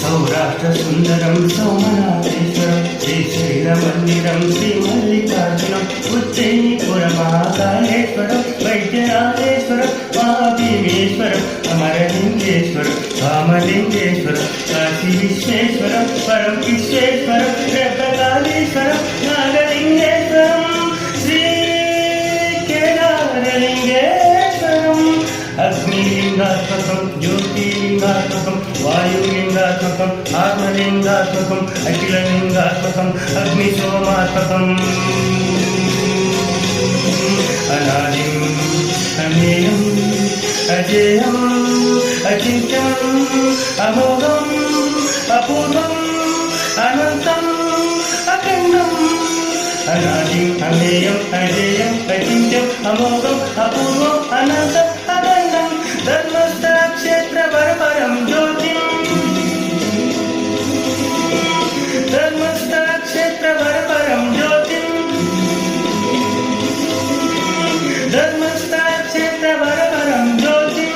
सौराष्ट्रसुन्दरं सोमनाथेश्वरं श्रीशैलमन्दिरं श्रीमल्लिकार्जुनम् उज्जयिनीपुरमहाकालेश्वरं वैद्यनाथेश्वरं महाभीमेश्वरम् अमरलिङ्गेश्वरं रामलिङ्गेश्वरं काशीविश्वेश्वरं परं विश्वेश्वरं रत्नकालीश्वरं नागलिङ्गेश्वरं श्रीकेदारलिङ्गेश्वरम् अग्निलिङ्गात्मकं ज्योतिर्लिङ्गात्मकं वायुलिङ्गात्मकम् आत्मलिङ्गात्मकम् अखिललिङ्गात्मकम् अग्निसोमात्मकम् अनादिम् अमेयम् अजेयम् अचिन्त्यम् अमोघम् अपूर्वम् अनन्तम् अखण्डम् अनादिम् अमेयम् अजेयम् अचिन्त्यम् अमोघम् अपूर्वम् अनन्तम् अखण्डम् धर्मस्थलक्षेत्रपरपरं ज्योतिम् धर्मस्थलक्षेत्रपरपरं ज्योतिम् धर्मस्थलक्षेत्रपरपरं ज्योतिम्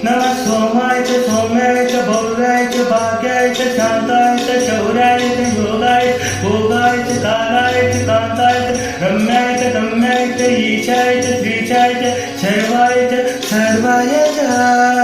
नमः सोमाय च सौम्याय च भव्याय च भाग्याय च शान्ताय च शौर्याय च योगाय भोगाय च कालाय च कान्ताय च रम्याय च दम्याय च ईशाय च श्रीशाय च सर्वाय च